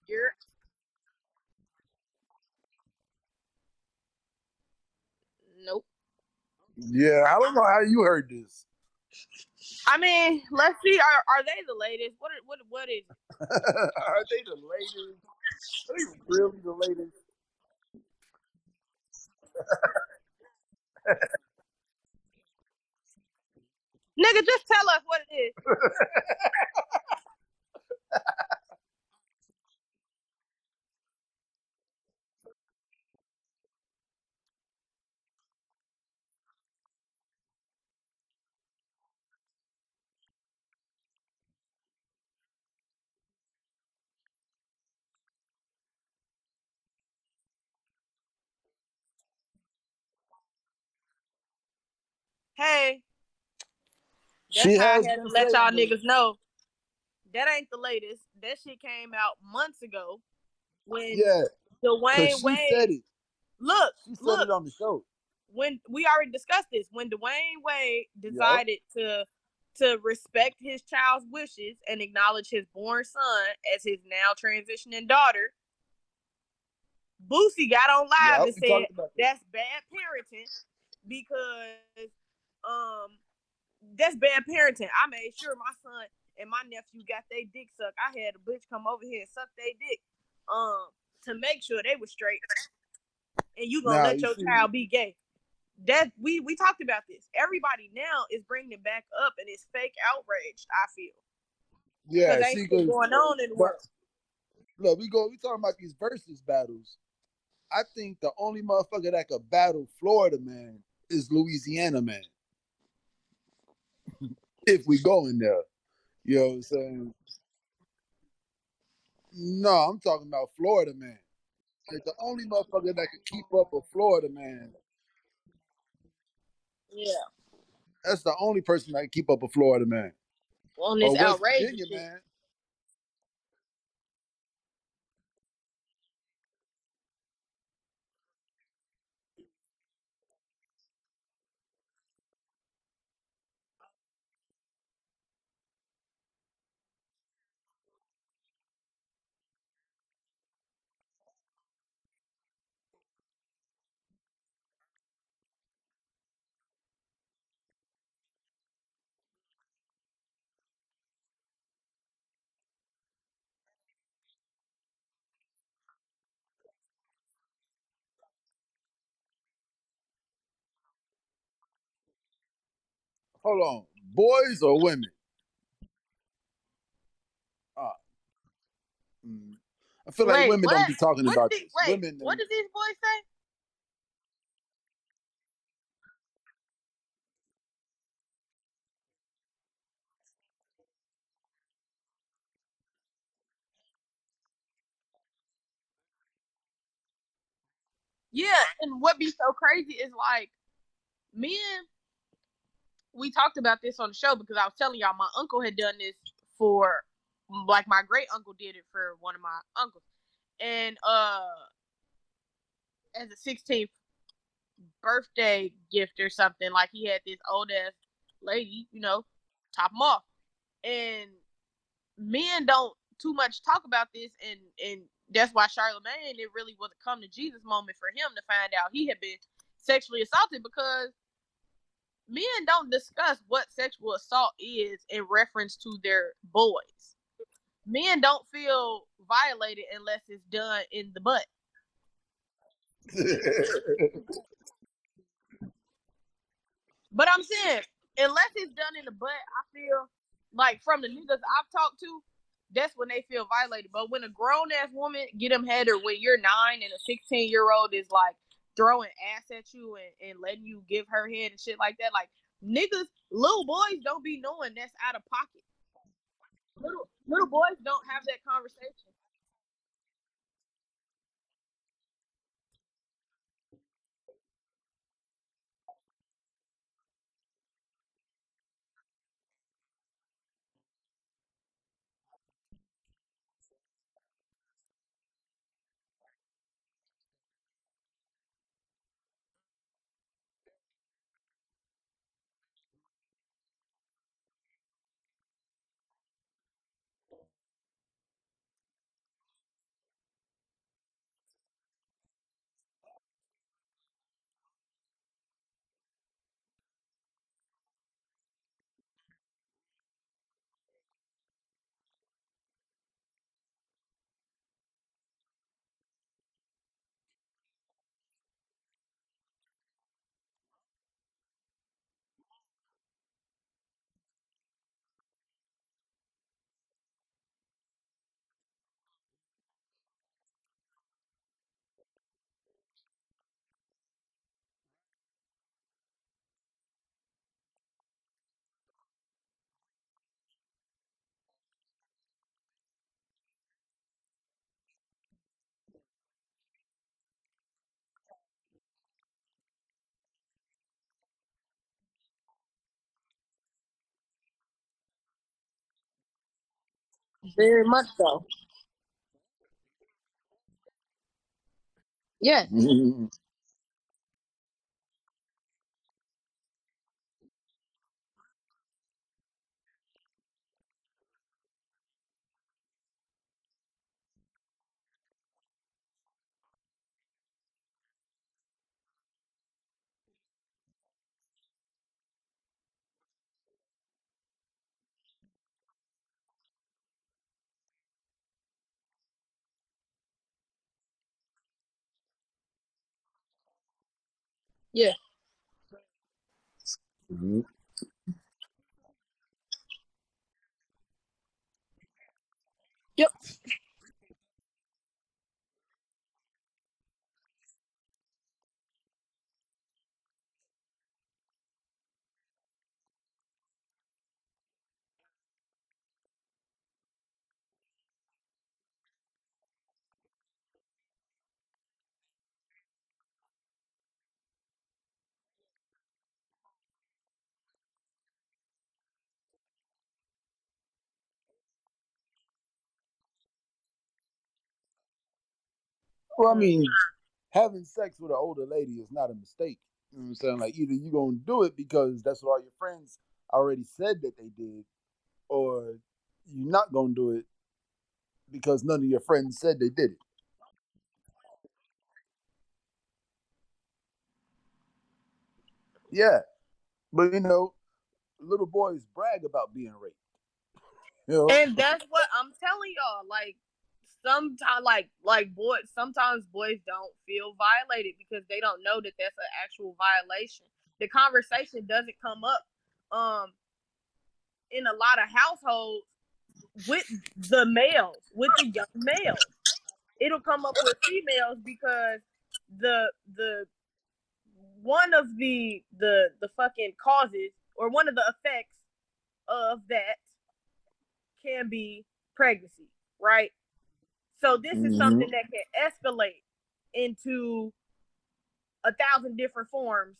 You're nope. Yeah, I don't know how you heard this. I mean, let's see. Are they the latest? What is it? Are they the latest? Are they really the latest? Nigga, just tell us what it is. Hey, She that's how I has had to been let y'all saying this. niggas know. That ain't the latest. That shit came out months ago when Yeah, because Dwayne she said Wade. it. Look, She said look. it on the show. When we already discussed this, when Dwayne Wade Yep. decided to respect his child's wishes and acknowledge his born son as his now transitioning daughter, Boosie got on live Yep. and We said talked about this. that's bad parenting because um that's bad parenting. I made sure my son and my nephew got their dick sucked. I had a bitch come over here and suck their dick um to make sure they were straight, and you gonna Now let you your see. child be gay. That we talked about this. Everybody now is bringing it back up, and it's fake outraged. I feel because Yeah, ain't see, shit because going on in the but world. look, we talking about these versus battles. I think the only motherfucker that could battle Florida man is Louisiana man. If we go in there, you know what I'm saying? No, I'm talking about Florida man. Like the only motherfucker that could keep up with Florida man. Yeah, That's the only person that can keep up with Florida man. on this Or West outrageous Virginia shit. man. Hold on, boys or women? Uh, mm, I feel like Wait, women don't what? be talking What about did he? this. Wait, Women, what them, did these boys say? Yeah, and what be so crazy is like me and we talked about this on the show because I was telling y'all my uncle had done this for like my great uncle did it for one of my uncles. And as a 16th birthday gift or something, like he had this old ass lady, top him off. And men don't too much talk about this, and that's why Charlemagne, it really was a come to Jesus moment for him to find out he had been sexually assaulted because men don't discuss what sexual assault is in reference to their boys. Men don't feel violated unless it's done in the butt. But I'm saying, unless it's done in the butt, I feel like from the niggas I've talked to, that's when they feel violated. But when a grown ass woman get them head, or when you're 9 and a 16-year-old is like throwing ass at you and letting you give her head and shit like that, like niggas, little boys don't be knowing that's out of pocket. Little boys don't have that conversation. Very much so. Yes. Yeah. Mhm. Yep. Well, I Mm. mean, having sex with an older lady is not a mistake. You know what I'm saying? Like either you're gonna do it because that's what all your friends already said that they did, or you're not gonna do it because none of your friends said they did it. Yeah, but little boys brag about being raped. You know, And that's what I'm telling y'all. Like sometimes, boys, sometimes boys don't feel violated because they don't know that that's an actual violation. The conversation doesn't come up, um, in a lot of households with the males, with the young males. It'll come up with females because the one of the fucking causes or one of the effects of that can be pregnancy, right? So this is hmm something that can escalate into 1,000 different forms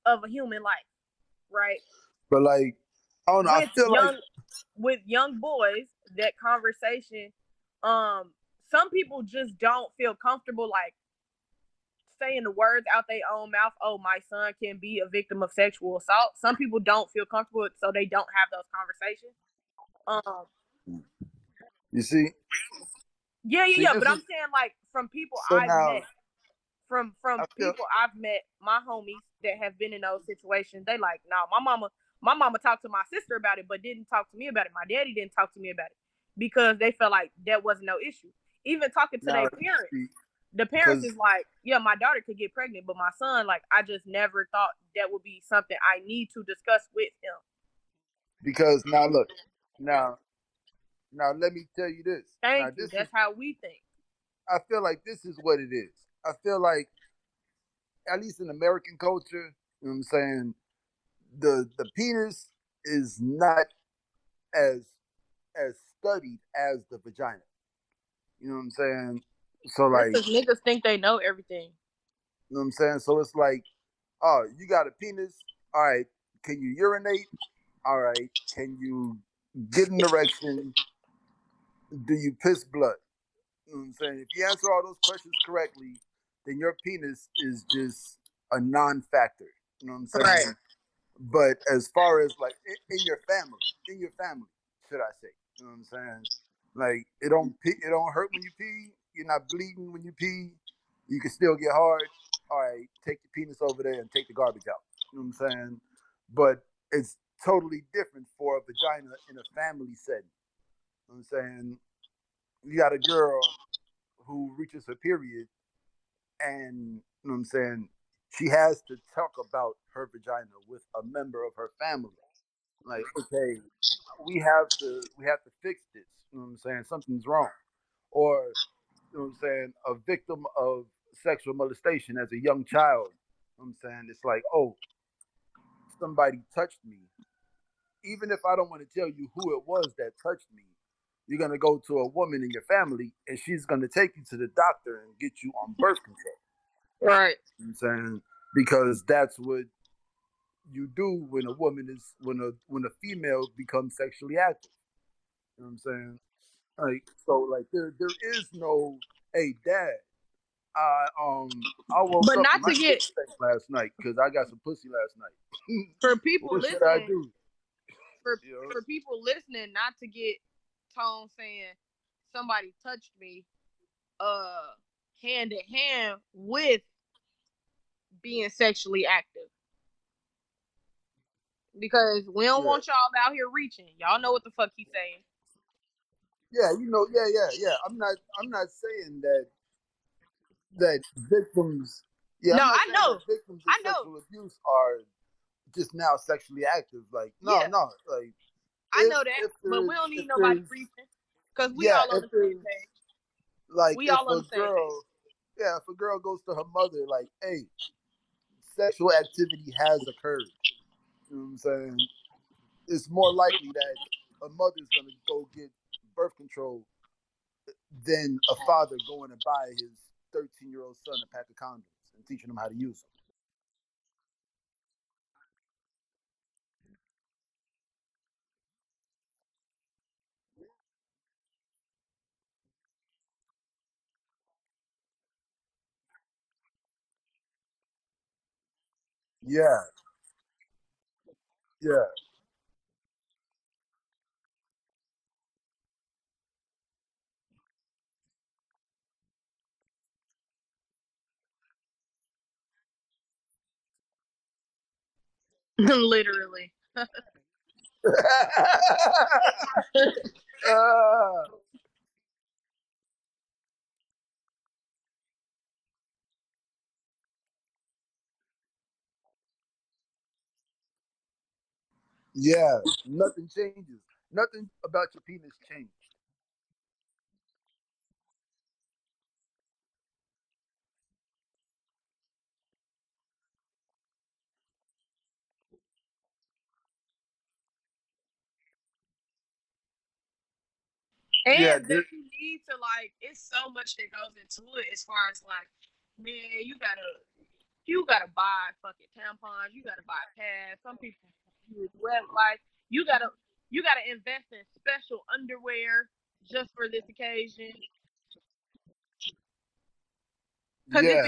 of a human life, right? but like I don't know. I With feel like young with young boys, that conversation, um, some people just don't feel comfortable like saying the words out their own mouth. Oh, my son can be a victim of sexual assault. Some people don't feel comfortable, so they don't have those conversations. Um, you see yeah. But this is I'm saying like from people so I've now met, from I feel people I've met, my homies that have been in those situations, they like, no, my mama talked to my sister about it, but didn't talk to me about it. My daddy didn't talk to me about it because they felt like that wasn't no issue. Even talking to now their parents, the parents because is like, yeah, my daughter could get pregnant, but my son, like, I just never thought that would be something I need to discuss with him. now look now now let me tell you this. Now Thank you. this is That's how we think. I feel like this is what it is. I feel like at least in American culture, you know what I'm saying, the penis is not as as studied as the vagina. You know what I'm saying? So That's like, because niggas think they know everything. you know what I'm saying? So it's like, oh, you got a penis. All right, can you urinate? All right, can you get an erection? Do you piss blood? You know what I'm saying? If you answer all those questions correctly, then your penis is just a non-factor. You know what I'm Right. saying? But as far as like in your family, should I say? You know what I'm saying? Like it don't hurt when you pee. You're not bleeding when you pee. You can still get hard. All right, take your penis over there and take the garbage out. You know what I'm saying? But it's totally different for a vagina in a family setting. You know what I'm saying? You got a girl who reaches her period and you know what I'm saying, she has to talk about her vagina with a member of her family. Like, okay, we have to fix this. You know what I'm saying? Something's wrong. Or you know what I'm saying, a victim of sexual molestation as a young child. You know what I'm saying? It's like, oh, somebody touched me. Even if I don't want to tell you who it was that touched me, you're gonna go to a woman in your family and she's gonna take you to the doctor and get you on birth control. Right. You know what I'm saying? Because that's what you do when a woman is when a female becomes sexually active. You know what I'm saying? Like so, like there is no, hey dad, I woke But up and not my to shit get stank last night because I got some pussy last night. for people What should I listening, do? for You know? for people listening, not to get Tone saying somebody touched me, uh, hand in hand with being sexually active. Because we don't Yeah, want y'all out here reaching. Y'all know what the fuck he's saying. yeah, yeah. I'm not saying that victims. Yeah, No, I'm not I saying that know. victims of I know. sexual abuse are just now sexually active. Like, no, Yeah, no. Like, I know that. if But we there's don't if need nobody there's reaching. Because we yeah, all on if the same there's page. like We if all on a the same page. girl, yeah, if a girl goes to her mother, like, hey, sexual activity has occurred. You know what I'm saying? It's more likely that a mother's gonna go get birth control than a father going to buy his 13-year-old son a pack of condoms and teaching him how to use them. Yeah, yeah, Literally. uh, yeah. Nothing changes. Nothing about your penis changed. Yeah, And that you need to like, it's so much that goes into it as far as like, man, you gotta buy fucking tampons, you gotta buy pads. Some people use web like you gotta you gotta invest in special underwear just for this occasion. Cause yeah,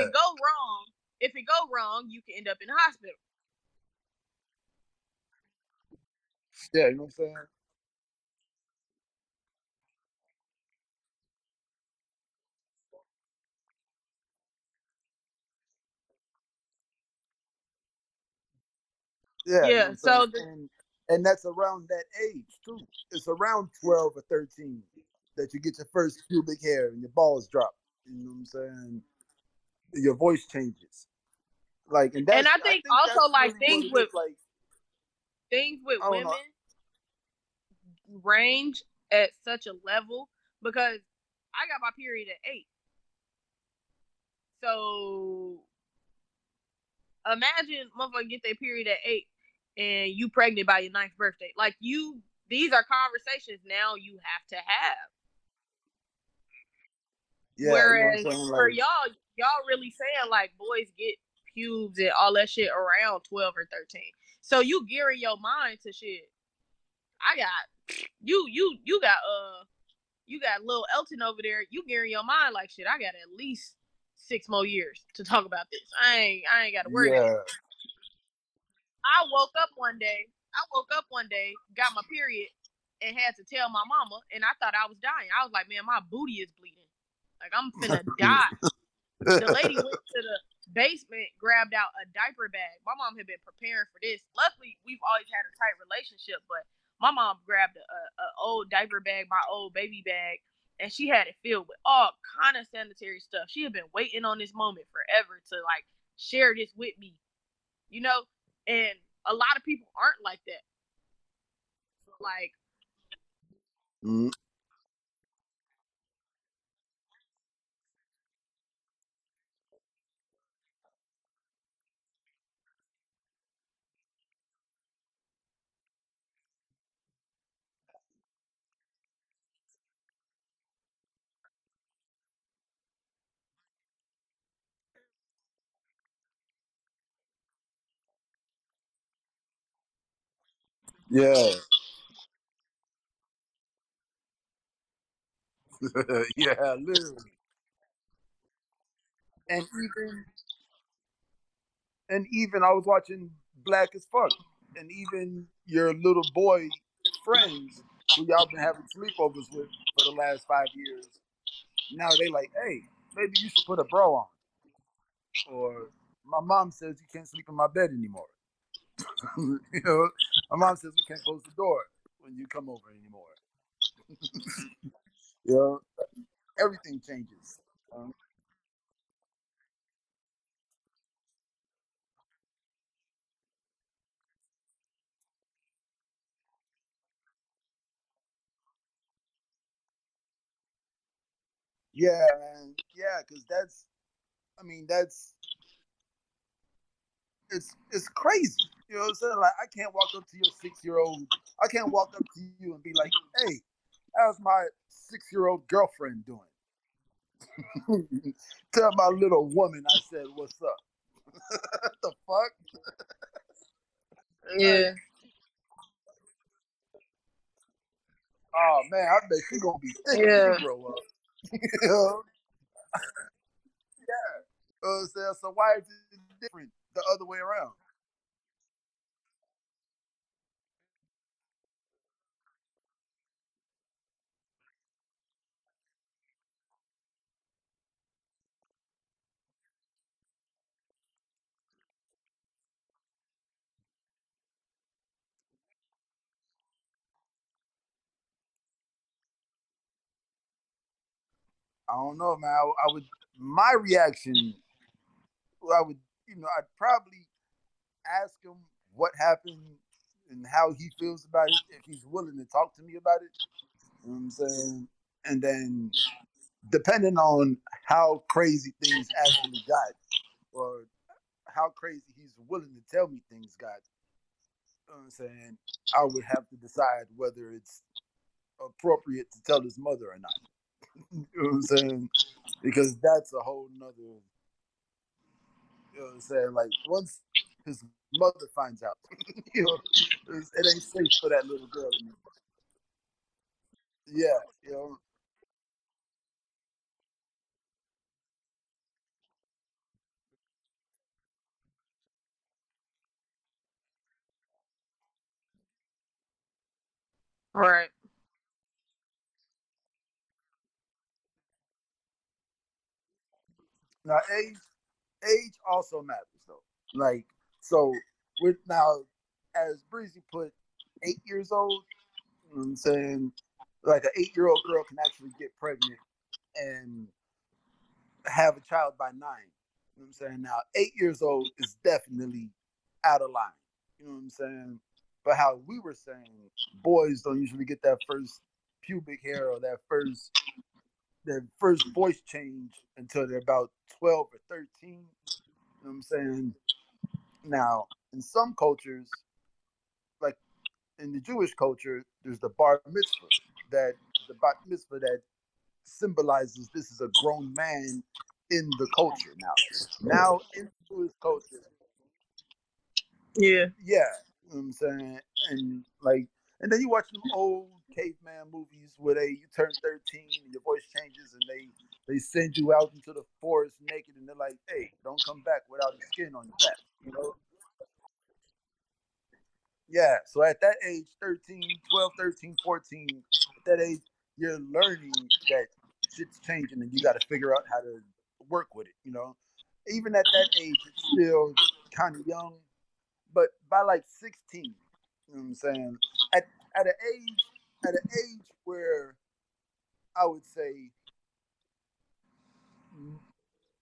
if it go wrong, you can end up in the hospital. yeah. You know what I'm saying? Yeah, you know Yeah. what I'm saying? So the And that's around that age too. It's around 12 or 13 that you get your first pubic hair and your balls drop. You know what I'm saying? Your voice changes. Like, and and that's I I think think also that's like really what it is. Like, things with I don't know. women range at such a level because I got my period at 8. So imagine motherfucker get their period at 8 and you pregnant by your ninth birthday. Like these are conversations now you have to have. Yeah, you know what Whereas I'm saying? for Like, y'all really saying like boys get pubes and all that shit around 12 or 13. So you gearing your mind to shit. I got you got little Elton over there. You gearing your mind like shit. I got at least 6 more years to talk about this. I ain't got to worry about it. yeah, I woke up one day. I woke up one day, got my period, and had to tell my mama, and I thought I was dying. I was like, man, my booty is bleeding. Like I'm finna die. The lady went to the basement, grabbed out a diaper bag. My mom had been preparing for this. Luckily, we've always had a tight relationship, but my mom grabbed a old diaper bag, my old baby bag, and she had it filled with all kind of sanitary stuff. She had been waiting on this moment forever to like share this with me, you know. And a lot of people aren't like that. So like, mm, yeah, Yeah, literally. And even I was watching Black as Fuck, and even your little boy friends who y'all been having sleepovers with for the last 5 years, now they like, hey, maybe you should put a bra on. Or my mom says you can't sleep in my bed anymore. You know, my mom says we can't close the door when you come over anymore. You know, everything changes. Um, yeah, man. Yeah, because that's, I mean, that's, it's crazy. You know what I'm saying? Like, I can't walk up to your 6 year old. I can't walk up to you and be like, hey, how's my 6 year old girlfriend doing? Tell my little woman I said, what's up? What the fuck? Like, Yeah. oh man, I bet she gonna be thick when she Yeah. grow up. You know? Yeah. You know what I'm saying? So why is it different the other way around? I don't know, man. I would, my reaction, I would, I'd probably ask him what happened and how he feels about it if he's willing to talk to me about it. You know what I'm saying? And then depending on how crazy things actually got, or how crazy he's willing to tell me things got, you know what I'm saying, I would have to decide whether it's appropriate to tell his mother or not. You know what I'm saying? Because that's a whole nother, you know what I'm saying? Like, once his mother finds out, you know, it ain't safe for that little girl anymore. Yeah, you know, Right. now age also matters though. Like, so with now, as Breezy put, 8 years old, you know what I'm saying, like an 8 year old girl can actually get pregnant and have a child by 9. You know what I'm saying? Now 8 years old is definitely out of line. You know what I'm saying? But how we were saying, boys don't usually get that first pubic hair or that first their first voice change until they're about 12 or 13. You know what I'm saying? Now, in some cultures, like in the Jewish culture, there's the bar mitzvah, that the bar mitzvah that symbolizes this is a grown man in the culture. Now in Jewish culture, Yeah. yeah, you know what I'm saying, and like, and then you watch them old caveman movies where you turn 13 and your voice changes, and they send you out into the forest naked, and they're like, hey, don't come back without a skin on your back, you know? Yeah, so at that age, 13, 12, 13, 14, at that age, you're learning that shit's changing and you got to figure out how to work with it, you know? Even at that age, it's still kind of young, but by like 16, you know what I'm saying? At, at an age where I would say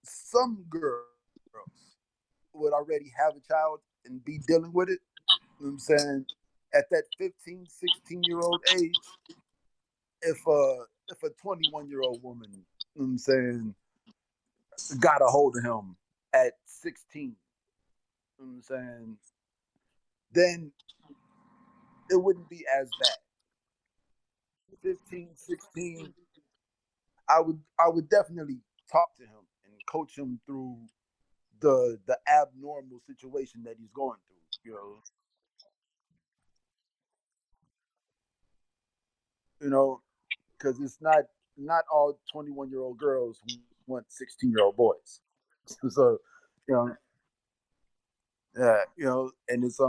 some girls would already have a child and be dealing with it, you know what I'm saying? At that 15, 16-year old age, if a 21-year-old woman, you know what I'm saying, got a hold of him at 16, you know what I'm saying, then it wouldn't be as bad. 15, 16, I would definitely talk to him and coach him through the abnormal situation that he's going through, you know, because it's not. not all 21-year-old girls want 16-year-old boys. So, you know, yeah, and it's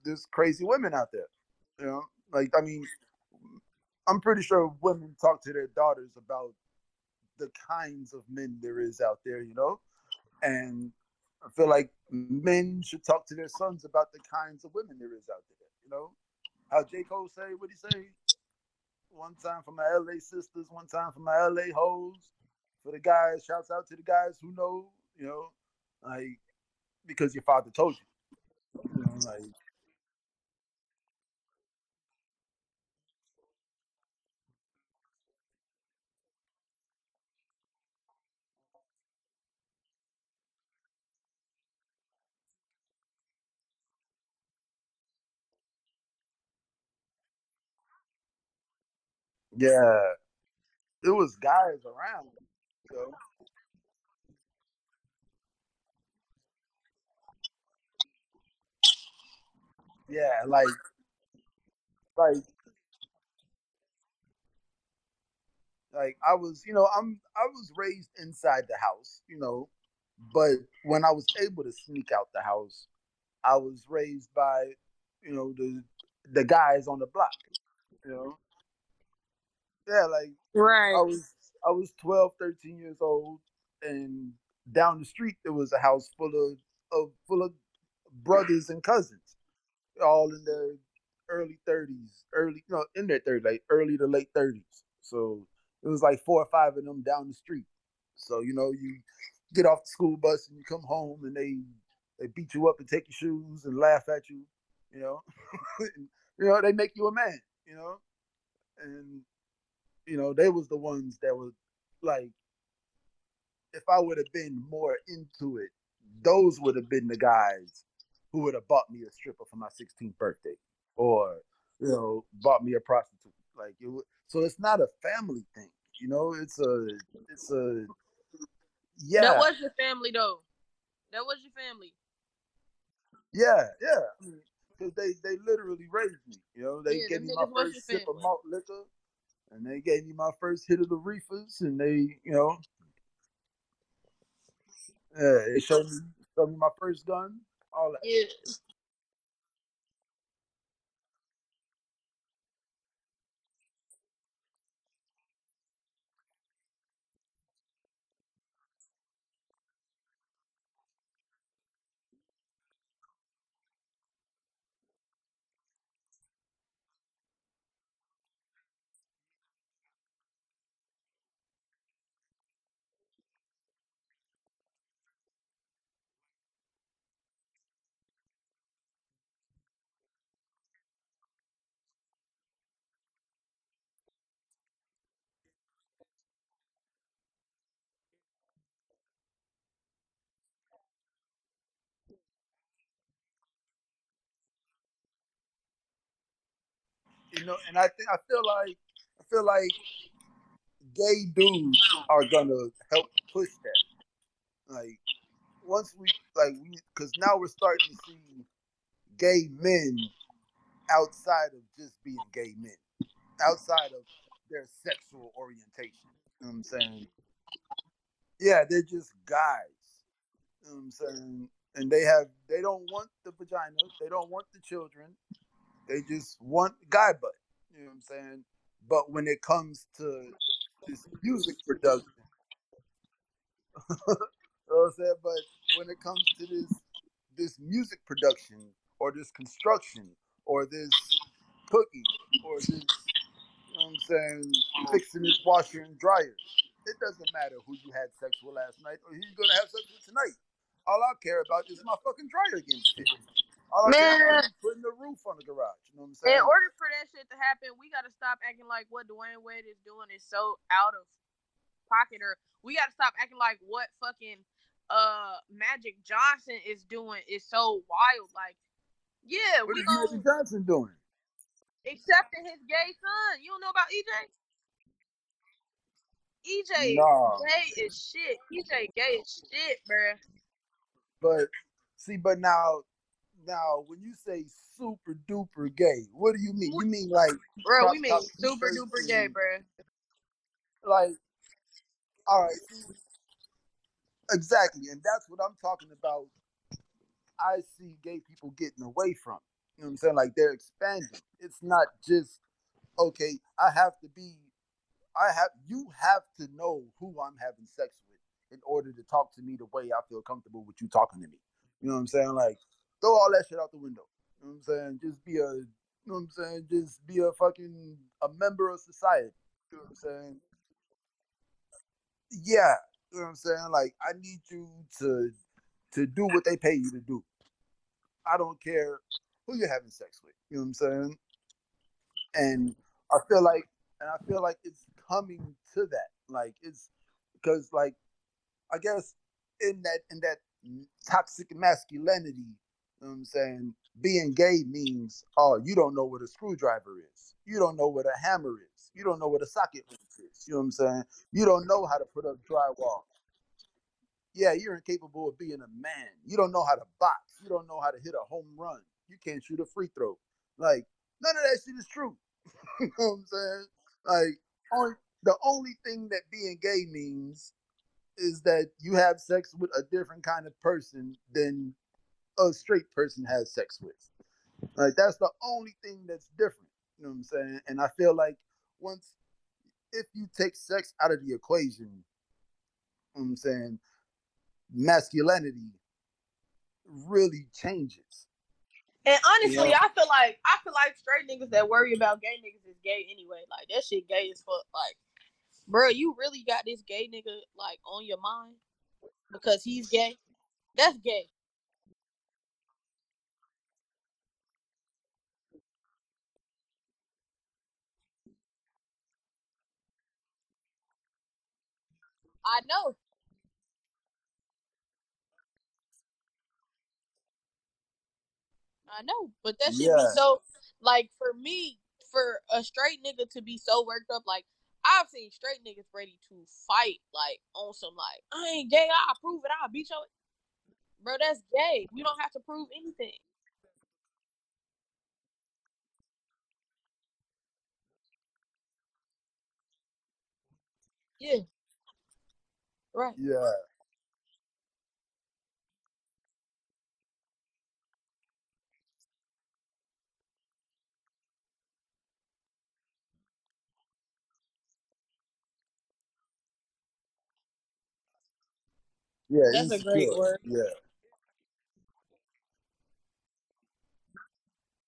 there's crazy women out there. You know, like I mean, I'm pretty sure women talk to their daughters about the kinds of men there is out there. And I feel like men should talk to their sons about the kinds of women there is out there. How J. Cole say, what he say? One time for my LA sisters, one time for my LA hoes. For the guys, shouts out to the guys who know, like because your father told you. Like yeah, it was guys around. You know? Yeah, like I was, I was raised inside the house, but when I was able to sneak out the house, I was raised by, the guys on the block, you know. Yeah, like I Right. was I was 12, 13 years old, and down the street there was a house full of brothers and cousins, all in their early 30s, in their 30s, like early to late 30s. So it was like four or five of them down the street. So you get off the school bus and you come home and they beat you up and take your shoes and laugh at you, you know. And, they make you a man, and they was the ones that was like, if I would have been more into it, those would have been the guys who would have bought me a stripper for my 16th birthday, or bought me a prostitute. Like so it's not a family thing. It's a That yeah, was your family though. That was your family. yeah. Because they literally raised me. They Yeah, gave them me my niggas was your first sip of family. malt liquor, and they gave me my first hit of the reefers, and they showed me my first gun, all that. Yeah. And I feel like gay dudes are gonna help push that. Like once because now we're starting to see gay men outside of just being gay men, outside of their sexual orientation. You know what I'm saying? Yeah, they're just guys. You know what I'm saying? And they don't want the vagina, they don't want the children, they just want guy butt. You know what I'm saying? But when it comes to this music production, you know what I'm saying? But when it comes to this music production, or this construction, or this cooking, or this, you know what I'm saying, fixing this washer and dryer, it doesn't matter who you had sex with last night or who you're gonna have sex with tonight. All I care about is my fucking dryer getting fixed. All I care about Man, is putting the roof on the garage. You know what I'm in saying? order for that shit to happen, we gotta stop acting like what Dwayne Wade is doing is so out of pocket, or we gotta stop acting like what fucking Magic Johnson is doing is so wild. Like, yeah, What we is gon' Magic Johnson doing? accepting his gay son. You don't know about EJ? EJ Nah. gay as shit. EJ gay as shit, bruh. But see, but now when you say super duper gay, what do you mean? You mean like Bro, we crop mean top super t-shirts duper gay, and bruh. Like, all right, see, exactly, and that's what I'm talking about. I see gay people getting away from. You know what I'm saying? Like they're expanding. It's not just okay. I have. You have to know who I'm having sex with in order to talk to me the way I feel comfortable with you talking to me. You know what I'm saying? Like throw all that shit out the window. You know what I'm saying? Just be a. You know what I'm saying? Just be a fucking a member of society. You know what I'm saying? Yeah. You know what I'm saying? Like I need you to do what they pay you to do. I don't care who you're having sex with. You know what I'm saying? And I feel like, and I feel like it's coming to that. Like it's because, like, I guess in that toxic masculinity, you know what I'm saying? Being gay means, oh, you don't know what a screwdriver is. You don't know what a hammer is. You don't know what a socket wrench is. You know what I'm saying? You don't know how to put up drywall. Yeah, you're incapable of being a man. You don't know how to box. You don't know how to hit a home run. You can't shoot a free throw. Like none of that shit is true. You know what I'm saying? Like the only thing that being gay means is that you have sex with a different kind of person than a straight person has sex with. Like that's the only thing that's different. You know what I'm saying? And I feel like once if you take sex out of the equation, you know what I'm saying masculinity really changes. And You honestly, know? I feel like straight niggas that worry about gay niggas is gay anyway. Like that shit gay as fuck. Like, bro, you really got this gay nigga like on your mind because he's gay. That's gay. I know. I know, but that should be Yeah, so. Like for me, for a straight nigga to be so worked up, like I've seen straight niggas ready to fight, like on some like I ain't gay. I'll prove it. I'll beat your bro. That's gay. We don't have to prove anything. Yeah, right. yeah, yeah. That's a great Insecure. word. Yeah,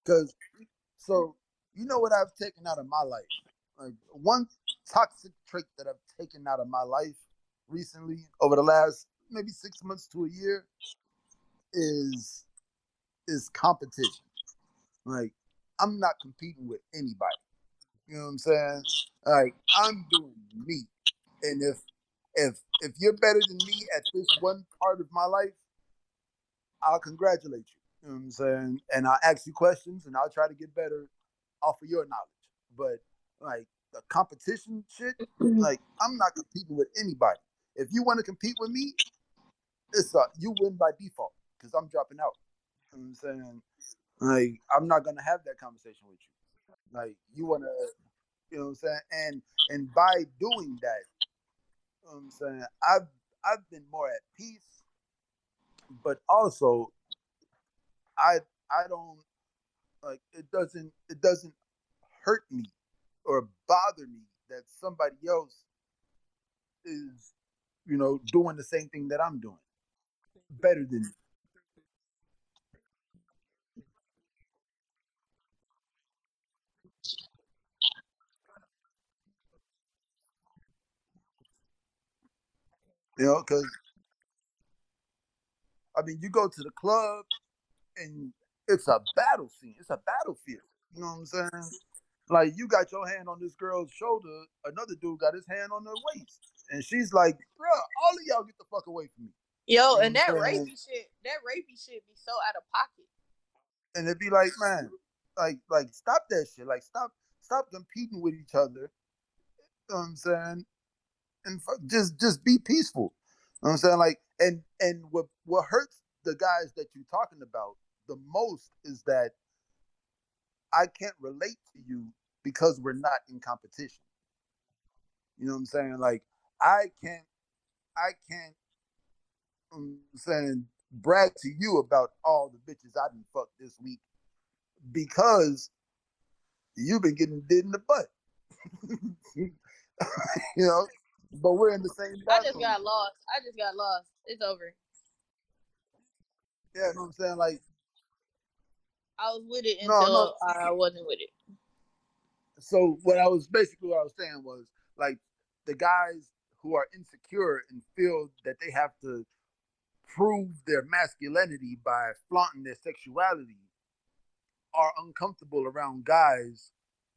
because so you know what I've taken out of my life. Like one toxic trait that I've taken out of my life recently, over the last maybe 6 months to a year, is is competition. Like I'm not competing with anybody. You know what I'm saying? Like I'm doing me, and if you're better than me at this one part of my life, I'll congratulate you. You know what I'm saying? And I'll ask you questions, and I'll try to get better off of your knowledge. But like the competition shit, like I'm not competing with anybody. If you want to compete with me, it's you win by default because I'm dropping out. You know what I'm saying? Like I'm not gonna have that conversation with you. Like you wanna, you know what I'm saying? And by doing that, you know what I'm saying, I've been more at peace, but also I I don't like it doesn't hurt me or bother me that somebody else is doing the same thing that I'm doing better than me. Because I mean, you go to the club and it's a battle scene. It's a battlefield. You know what I'm saying? Like you got your hand on this girl's shoulder, another dude got his hand on her waist, and she's like, "Bro, all of y'all get the fuck away from me." Yo, You know and what I'm saying? that rapey shit be so out of pocket. And it'd be like, man, like stop that shit. Like stop competing with each other. You know what I'm saying? And just be peaceful. You know what I'm saying? Like and what hurts the guys that you're talking about the most is that I can't relate to you because we're not in competition. You know what I'm saying? Like I can't, I can't, saying brag to you about all the bitches I done fucked this week because you've been getting did in the butt. you know, but we're in the same I just bathroom. got lost. I just got lost. It's over. Yeah, you know what I'm saying? Like, I was with it no, no. until I wasn't with it. So what I was saying was like the guys who are insecure and feel that they have to prove their masculinity by flaunting their sexuality are uncomfortable around guys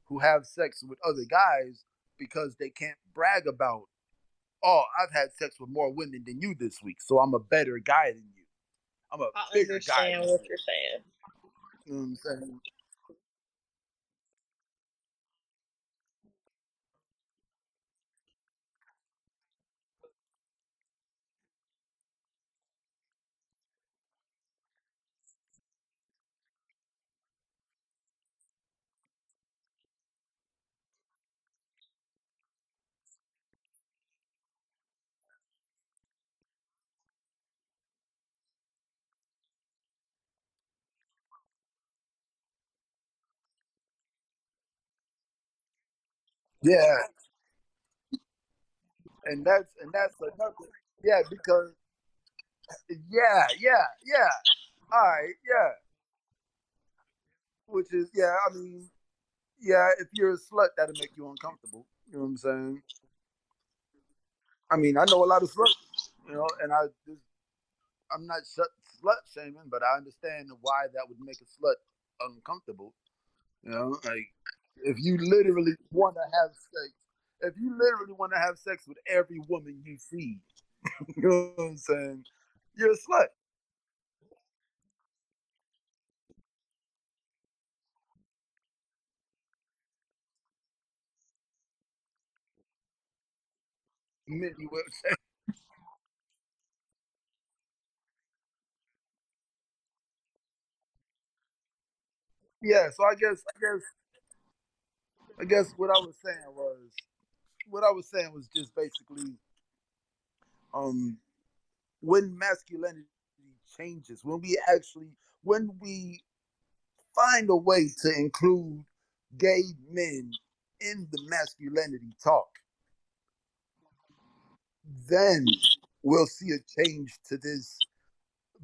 who have sex with other guys because they can't brag about, oh, I've had sex with more women than you this week, so I'm a better guy than you. I'm a I bigger guy understand than what you. you're saying. You know what I'm saying? Yeah, and that's another. Yeah, because yeah. All right, yeah. Which is yeah. I mean, yeah. If you're a slut, that'll make you uncomfortable. You know what I'm saying? I mean, I know a lot of sluts. You know, and I'm not slut shaming, but I understand why that would make a slut uncomfortable. You know, like if you literally want to have sex, if you literally want to have sex with every woman you see, you know what I'm saying? You're a slut. Many will say. Yeah. So I guess what I was saying was just basically um when masculinity changes, when we find a way to include gay men in the masculinity talk, then we'll see a change to this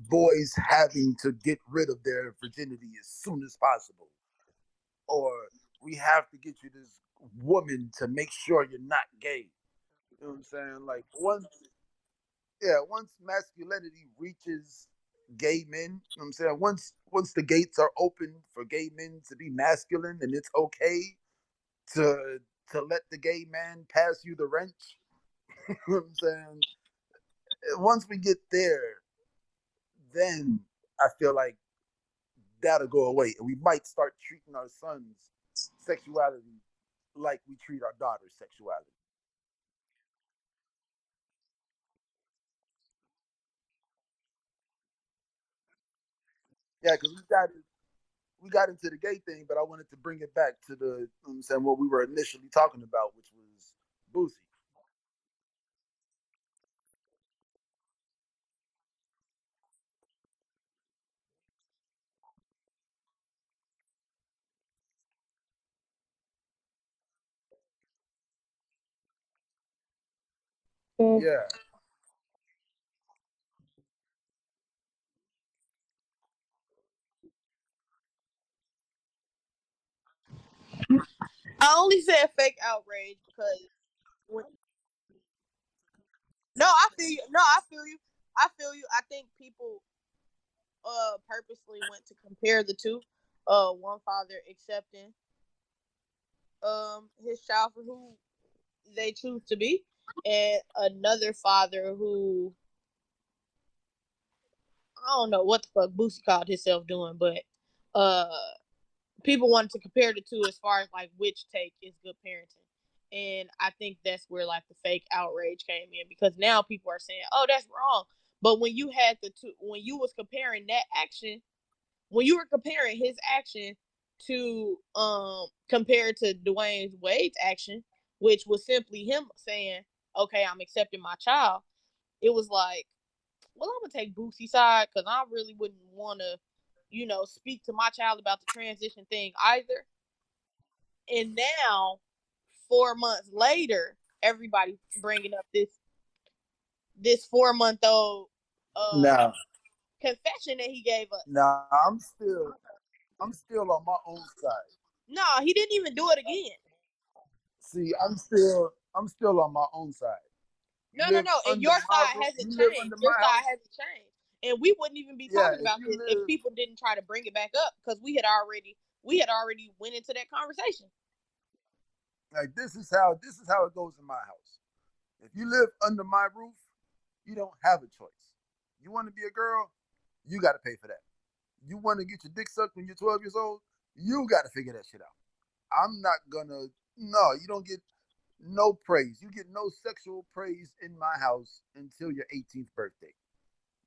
boys having to get rid of their virginity as soon as possible. Or we have to get you this woman to make sure you're not gay. You know what I'm saying? Like once masculinity reaches gay men, you know what I'm saying? Once the gates are open for gay men to be masculine and it's okay to to let the gay man pass you the wrench, you know what I'm saying? Once we get there, then I feel like that'll go away, and we might start treating our sons' sexuality like we treat our daughter's sexuality. Yeah, because we got into the gay thing, but I wanted to bring it back to the you know what I'm saying what we were initially talking about, which was Boosie. Mm. Yeah, I only said fake outrage because when, no, I feel you. No, I feel you. I feel you. I think people purposely went to compare the two. One father accepting his child for who they choose to be, and another father who I don't know what the fuck Boosie called himself doing, but uh people wanted to compare the two as far as like which take is good parenting. And I think that's where like the fake outrage came in because now people are saying, "Oh, that's wrong." But when you had the two, when you was comparing that action, when you were comparing his action to compared to Dwayne Wade's action, which was simply him saying, "Okay, I'm accepting my child." It was like, well, I'm gonna take Boosie's side because I really wouldn't want to, speak to my child about the transition thing either. And now, 4 months later, everybody bringing up this 4 month old uh Now, confession that he gave us. now I'm still on my own side. No, he didn't even do it again. See, I'm still on my own side. No, You no, live no. And under your my side roof. hasn't You live changed. under Your my side house. hasn't changed. And we wouldn't even be Yeah, talking if about you this if live people didn't try to bring it back up because we had already went into that conversation. like this is how it goes in my house. If you live under my roof, you don't have a choice. You want to be a girl, you got to pay for that. You want to get your dick sucked when you're 12 years old, you got to figure that shit out. I'm not gonna. No, you don't get no praise. You get no sexual praise in my house until your 18th birthday.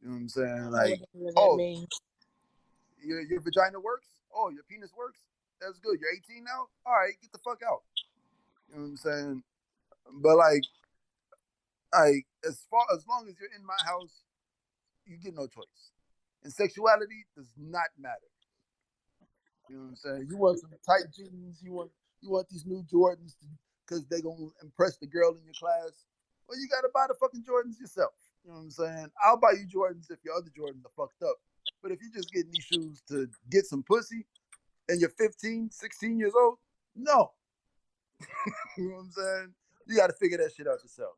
You know what I'm I saying? don't know what Like, that oh, means. your vagina works. Oh, your penis works. That's good. You're 18 now. All right, get the fuck out. You know what I'm saying? But like as long as you're in my house, you get no choice. And sexuality does not matter. You know what I'm saying? You want some tight jeans. You want these new Jordans because they gonna impress the girl in your class. Well, you gotta buy the fucking Jordans yourself. You know what I'm saying? I'll buy you Jordans if your other Jordans are fucked up. But if you're just getting these shoes to get some pussy and you're 15, 16 years old, no. You know what I'm saying? You got to figure that shit out yourself.